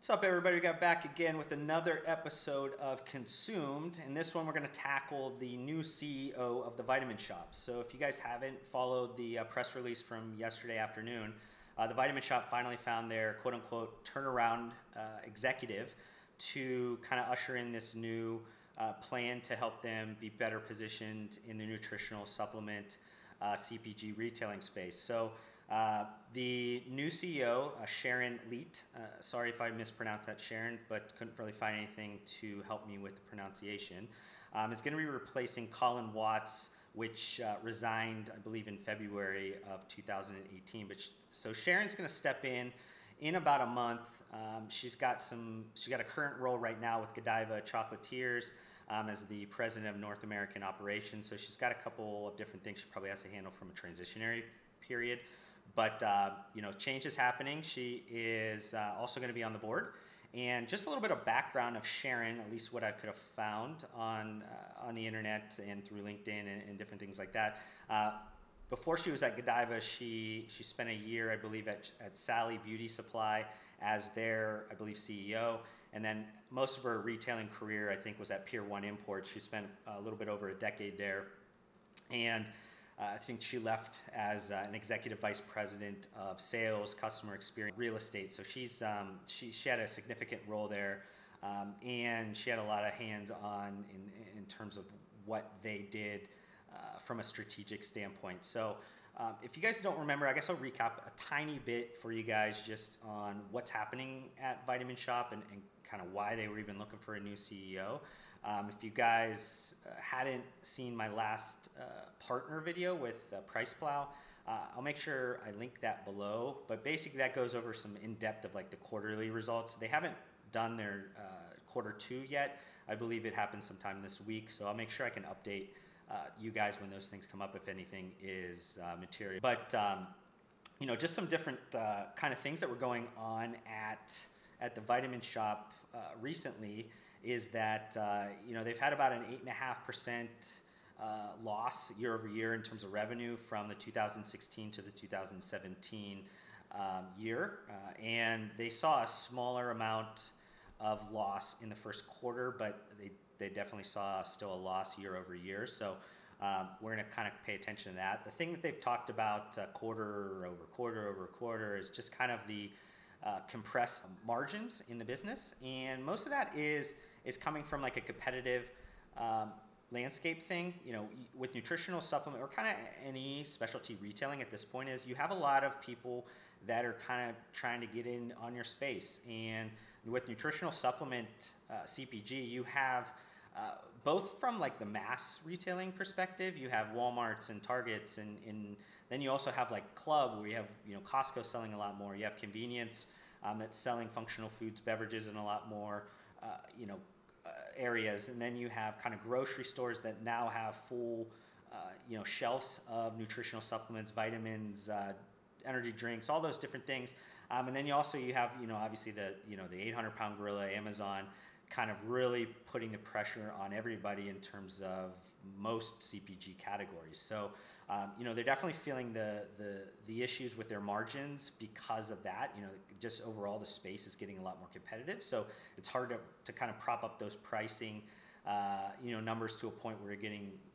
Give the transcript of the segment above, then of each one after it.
What's up, everybody? We got back again with another episode of Consumed. In this one, we're going to tackle the new CEO of the Vitamin Shoppe. So if you guys haven't followed the press release from yesterday afternoon, the Vitamin Shoppe finally found their quote-unquote turnaround executive to kind of usher in this new plan to help them be better positioned in the nutritional supplement CPG retailing space. So the new CEO, Sharon Leet, sorry if I mispronounced that, Sharon, but couldn't really find anything to help me with the pronunciation, is going to be replacing Colin Watts, which resigned, I believe, in February of 2018. So Sharon's going to step in about a month. She's got a current role right now with Godiva Chocolatiers as the president of North American operations. So she's got a couple of different things she probably has to handle from a transitionary period. But change is happening. She is also going to be on the board. And just a little bit of background of Sharon, at least what I could have found on the internet and through LinkedIn and different things like that. Before she was at Godiva, she spent a year, I believe, at Sally Beauty Supply as their, I believe, CEO. And then most of her retailing career, I think, was at Pier 1 Imports. She spent a little bit over a decade there. And I think she left as an executive vice president of sales, customer experience, real estate. So she had a significant role there, and she had a lot of hands-on in terms of what they did from a strategic standpoint. So if you guys don't remember, I guess I'll recap a tiny bit for you guys just on what's happening at Vitamin Shoppe and kind of why they were even looking for a new CEO. If you guys hadn't seen my last partner video with Price Plow, I'll make sure I link that below. But basically that goes over some in-depth of like the quarterly results. They haven't done their quarter 2 yet. I believe it happens sometime this week. So I'll make sure I can update you guys when those things come up if anything is material. But just some different kind of things that were going on at the Vitamin Shoppe recently is that they've had about an 8.5% loss year over year in terms of revenue from the 2016 to the 2017 year, and they saw a smaller amount of loss in the first quarter, but they definitely saw still a loss year over year. So we're going to kind of pay attention to that. The thing that they've talked about quarter over quarter is just kind of the compressed margins in the business, and most of that is coming from like a competitive landscape thing. With nutritional supplement or kind of any specialty retailing at this point, is you have a lot of people that are kind of trying to get in on your space. And with nutritional supplement CPG, you have both from like the mass retailing perspective, you have Walmarts and Targets, and then you also have like club where you have Costco selling a lot more. You have convenience that's selling functional foods, beverages, and a lot more areas, and then you have kind of grocery stores that now have full shelves of nutritional supplements, vitamins, energy drinks, all those different things. And then you have obviously the 800-pound gorilla, Amazon, kind of really putting the pressure on everybody in terms of most CPG categories. So they're definitely feeling the issues with their margins because of that. Just overall the space is getting a lot more competitive, so it's hard to kind of prop up those pricing numbers to a point where you're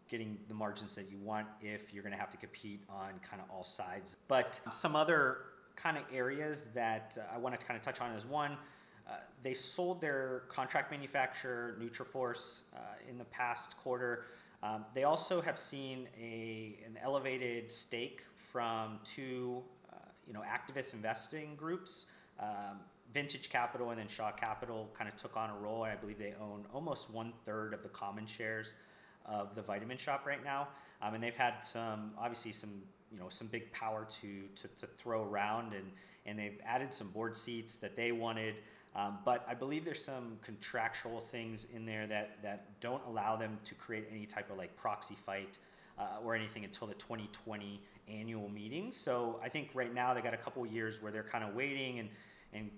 getting the margins that you want if you're going to have to compete on kind of all sides. But some other kind of areas that I want to kind of touch on is one, they sold their contract manufacturer Nutriforce in the past quarter. They also have seen an elevated stake from two activist investing groups. Vintage Capital and then Shaw Capital kind of took on a role, and I believe they own almost 1/3 of the common shares of the Vitamin Shoppe right now. And they've had some big power to throw around, and they've added some board seats that they wanted. But I believe there's some contractual things in there that don't allow them to create any type of like proxy fight or anything until the 2020 annual meeting. So I think right now they got a couple of years where they're kind of waiting and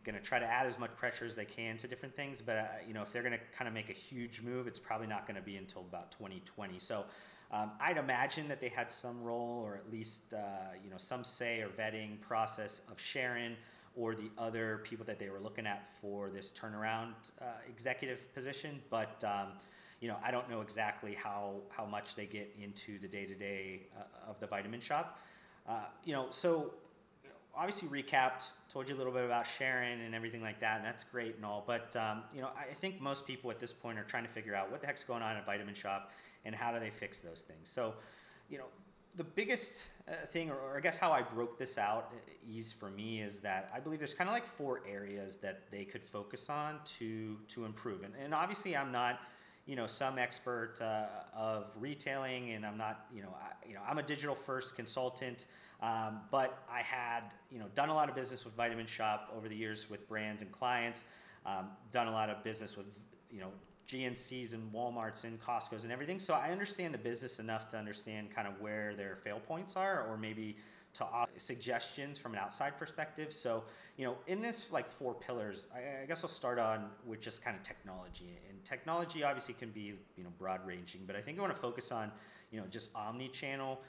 going to try to add as much pressure as they can to different things. But if they're going to kind of make a huge move, it's probably not going to be until about 2020. So I'd imagine that they had some role, or at least some say or vetting process of Sharon or the other people that they were looking at for this turnaround executive position, but I don't know exactly how much they get into the day-to-day of the Vitamin Shop. So obviously recapped, told you a little bit about Sharon and everything like that, and that's great and all, but I think most people at this point are trying to figure out what the heck's going on at Vitamin Shop and how do they fix those things. So, the biggest thing, or I guess how I broke this out, ease for me, is that I believe there's kind of like 4 areas that they could focus on to improve. And obviously I'm not, some expert of retailing, and I'm not, I'm a digital first consultant, but I had, done a lot of business with Vitamin Shop over the years with brands and clients, done a lot of business with, GNCs and Walmarts and Costco's and everything. So I understand the business enough to understand kind of where their fail points are, or maybe to offer suggestions from an outside perspective. So, in this like 4 pillars, I guess I'll start on with just kind of technology. And technology obviously can be, broad ranging, but I think I want to focus on, just omni-channel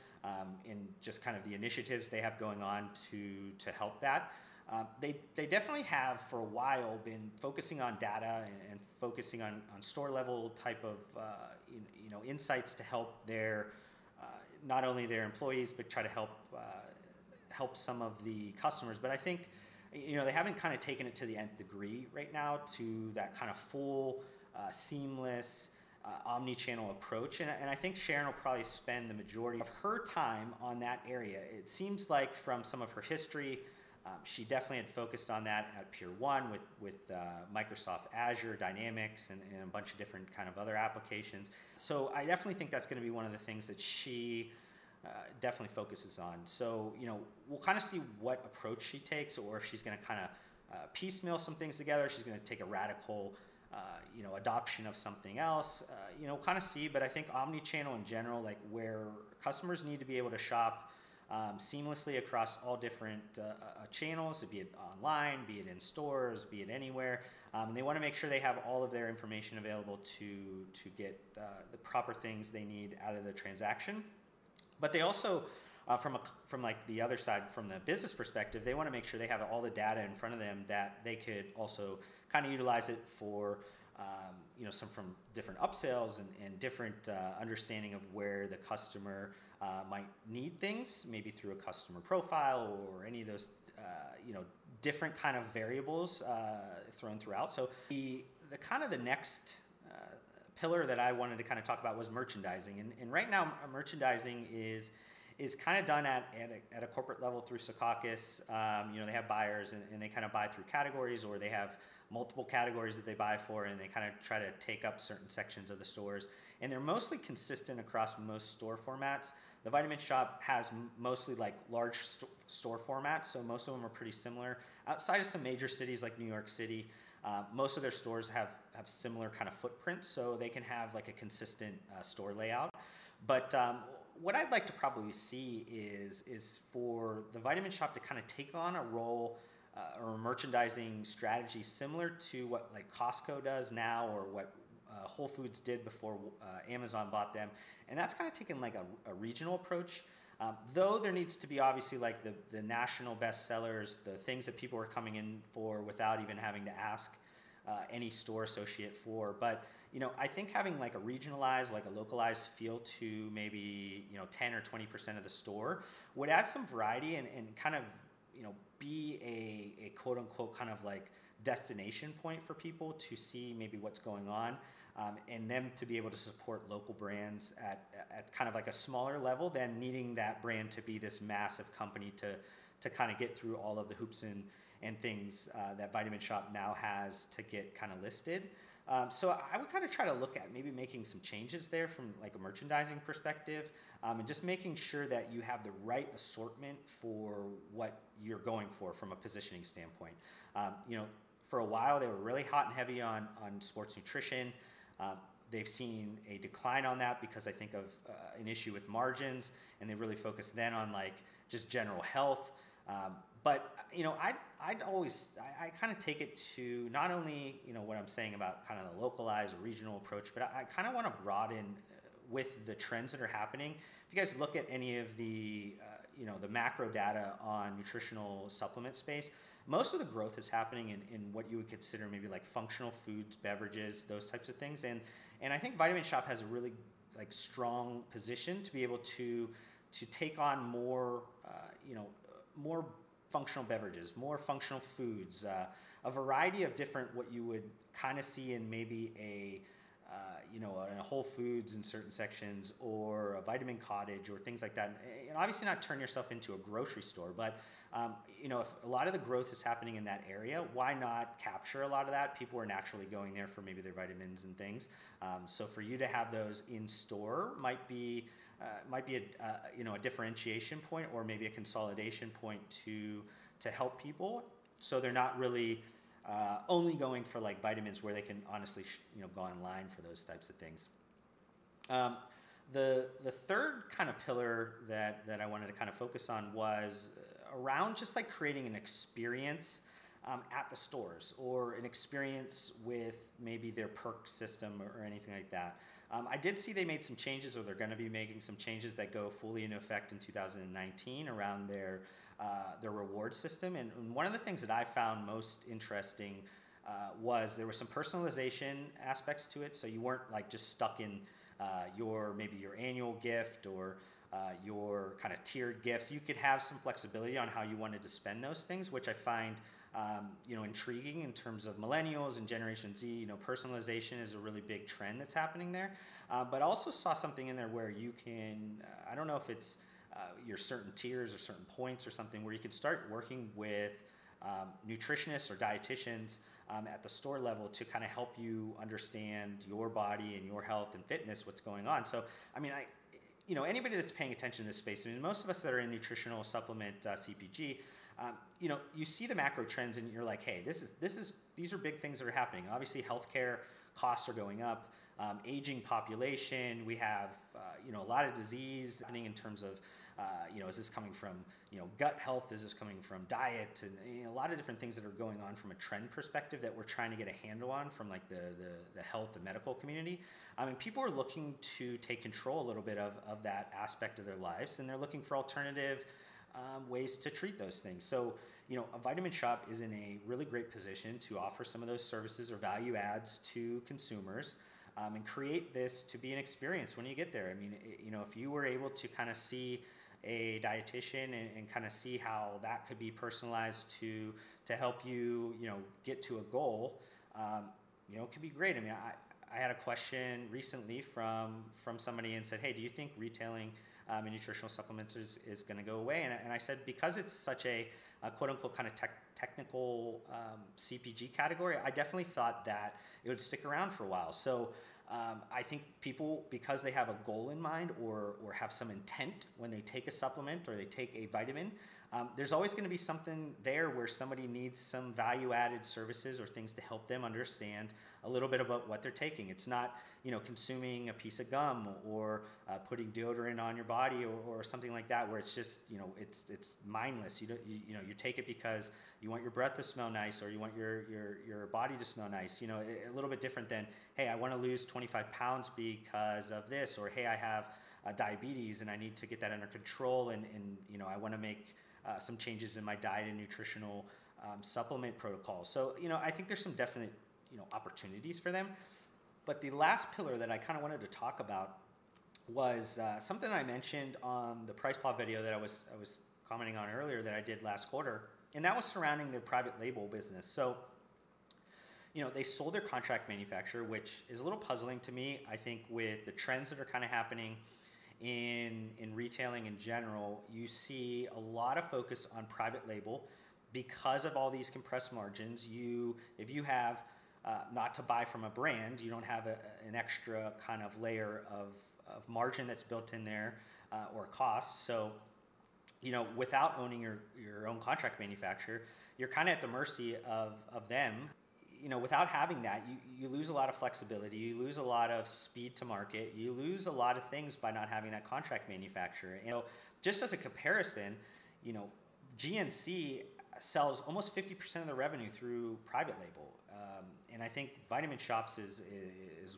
and just kind of the initiatives they have going on to help that. They definitely have for a while been focusing on data and focusing on store level type of insights to help their not only their employees, but try to help some of the customers. But I think they haven't kind of taken it to the nth degree right now to that kind of full seamless omni-channel approach, and I think Sharon will probably spend the majority of her time on that area. It seems like from some of her history, she definitely had focused on that at Pier 1 with Microsoft Azure, Dynamics, and a bunch of different kind of other applications. So I definitely think that's going to be one of the things that she definitely focuses on. So, we'll kind of see what approach she takes, or if she's going to kind of piecemeal some things together. She's going to take a radical adoption of something else, kind of see. But I think omni-channel in general, like where customers need to be able to shop seamlessly across all different channels, be it online, be it in stores, be it anywhere. And they want to make sure they have all of their information available to get the proper things they need out of the transaction. But they also, from like the other side, from the business perspective, they want to make sure they have all the data in front of them that they could also kind of utilize it for some from different upsells and different understanding of where the customer might need things, maybe through a customer profile or any of those different kind of variables thrown throughout. So the kind of the next pillar that I wanted to kind of talk about was merchandising, and right now merchandising is kind of done at a corporate level through Secaucus. They have buyers and they kind of buy through categories, or they have multiple categories that they buy for, and they kind of try to take up certain sections of the stores. And they're mostly consistent across most store formats. The Vitamin Shop has mostly like large store formats, so most of them are pretty similar. Outside of some major cities like New York City, most of their stores have similar kind of footprints, so they can have like a consistent store layout. But what I'd like to probably see is for the Vitamin Shop to kind of take on a role or a merchandising strategy similar to what like Costco does now, or what Whole Foods did before Amazon bought them. And that's kind of taken like a regional approach. Though there needs to be obviously like the national bestsellers, the things that people are coming in for without even having to ask any store associate for. But I think having like a regionalized, like a localized feel to maybe 10 or 20% of the store would add some variety and kind of be a quote unquote kind of like destination point for people to see maybe what's going on, and them to be able to support local brands at kind of like a smaller level than needing that brand to be this massive company to kind of get through all of the hoops and things that Vitamin Shop now has to get kind of listed. So I would kind of try to look at maybe making some changes there from like a merchandising perspective, and just making sure that you have the right assortment for what you're going for from a positioning standpoint. For a while they were really hot and heavy on sports nutrition. They've seen a decline on that because I think of an issue with margins, and they really focused then on like just general health. But I'd always kind of take it to not only what I'm saying about kind of the localized or regional approach, but I kind of want to broaden with the trends that are happening. If you guys look at any of the the macro data on nutritional supplement space, most of the growth is happening in what you would consider maybe like functional foods, beverages, those types of things. And I think Vitamin Shoppe has a really like strong position to be able to take on more, more functional beverages, more functional foods, a variety of different what you would kind of see in maybe in a Whole Foods in certain sections, or a Vitamin Cottage or things like that. And obviously not turn yourself into a grocery store, but if a lot of the growth is happening in that area, why not capture a lot of that? People are naturally going there for maybe their vitamins and things. So for you to have those in store might be a differentiation point, or maybe a consolidation point to help people, so they're not really only going for like vitamins, where they can honestly go online for those types of things. The third kind of pillar that I wanted to kind of focus on was around just like creating an experience at the stores, or an experience with maybe their perk system or anything like that. I did see they made some changes, or they're going to be making some changes that go fully into effect in 2019 around their reward system. And one of the things that I found most interesting was there was some personalization aspects to it. So you weren't like just stuck in maybe your annual gift, or your kind of tiered gifts. You could have some flexibility on how you wanted to spend those things, which I find intriguing in terms of millennials and Generation Z. Personalization is a really big trend that's happening there. But I also saw something in there where you can, I don't know if it's your certain tiers or certain points or something, where you can start working with nutritionists or dietitians at the store level to kind of help you understand your body and your health and fitness, what's going on. So, I mean, anybody that's paying attention to this space, I mean, most of us that are in nutritional supplement CPG, you see the macro trends and you're like, hey, these are big things that are happening. Obviously, healthcare costs are going up, aging population. We have, a lot of disease happening in terms of, is this coming from, gut health? Is this coming from diet? And a lot of different things that are going on from a trend perspective that we're trying to get a handle on from like the health and medical community. And people are looking to take control a little bit of that aspect of their lives, and they're looking for alternative ways to treat those things. So, a Vitamin Shoppe is in a really great position to offer some of those services or value adds to consumers, and create this to be an experience when you get there. I mean, if you were able to kind of see a dietitian and kind of see how that could be personalized to help you, get to a goal, it could be great. I mean, I had a question recently from somebody and said, hey, do you think retailing in nutritional supplements is going to go away? And I said, because it's such a quote unquote kind of technical CPG category, I definitely thought that it would stick around for a while. So I think people, because they have a goal in mind, or have some intent when they take a supplement or they take a vitamin, there's always going to be something there where somebody needs some value-added services or things to help them understand a little bit about what they're taking. It's not, consuming a piece of gum, or putting deodorant on your body, or something like that, where it's just, it's mindless. You take it because you want your breath to smell nice, or you want your body to smell nice. A little bit different than, hey, I want to lose 25 pounds because of this, or hey, I have diabetes and I need to get that under control, and I want to make some changes in my diet and nutritional supplement protocol. So, I think there's some definite, opportunities for them. But the last pillar that I kind of wanted to talk about was something I mentioned on the Price Pop video that I was commenting on earlier that I did last quarter, and that was surrounding their private label business. So, they sold their contract manufacturer, which is a little puzzling to me. I think with the trends that are kind of happening in retailing in general, you see a lot of focus on private label because of all these compressed margins. If you have not to buy from a brand, you don't have an extra kind of layer of margin that's built in there, or cost. So, without owning your own contract manufacturer, you're kind of at the mercy of them. Without having that, you lose a lot of flexibility, you lose a lot of speed to market, you lose a lot of things by not having that contract manufacturer. Just as a comparison, GNC sells almost 50% of the revenue through private label. And I think Vitamin Shoppe is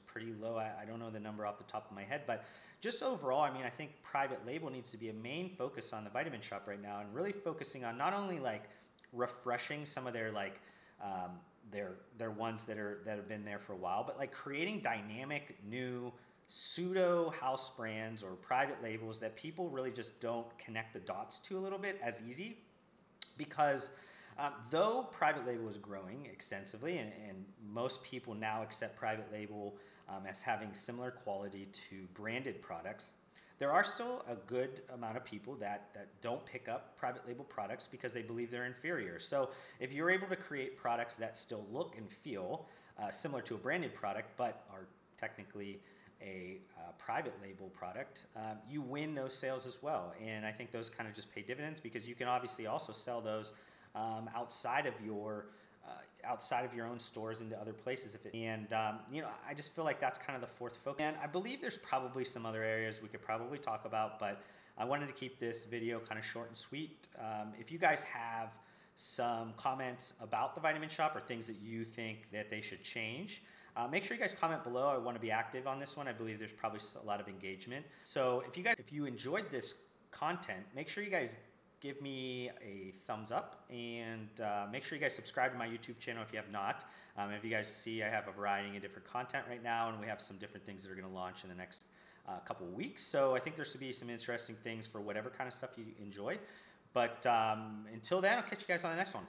pretty low. I don't know the number off the top of my head, but just overall, I mean, I think private label needs to be a main focus on the Vitamin Shoppe right now, and really focusing on not only like refreshing some of their like their ones that have been there for a while, but like creating dynamic new pseudo house brands or private labels that people really just don't connect the dots to a little bit as easy, because though private label is growing extensively, and most people now accept private label as having similar quality to branded products, there are still a good amount of people that don't pick up private label products because they believe they're inferior. So if you're able to create products that still look and feel similar to a branded product, but are technically a private label product, you win those sales as well. And I think those kind of just pay dividends, because you can obviously also sell those outside of your own stores into other places. You know, I just feel like that's kind of the fourth focus. And I believe there's probably some other areas we could probably talk about, but I wanted to keep this video kind of short and sweet. If you guys have some comments about the Vitamin Shop or things that you think that they should change, make sure you guys comment below. I want to be active on this one. I believe there's probably a lot of engagement. So if you enjoyed this content, make sure you guys give me a thumbs up, and make sure you guys subscribe to my YouTube channel if you have not. If you guys see, I have a variety of different content right now, and we have some different things that are going to launch in the next couple of weeks. So I think there should be some interesting things for whatever kind of stuff you enjoy. But until then, I'll catch you guys on the next one.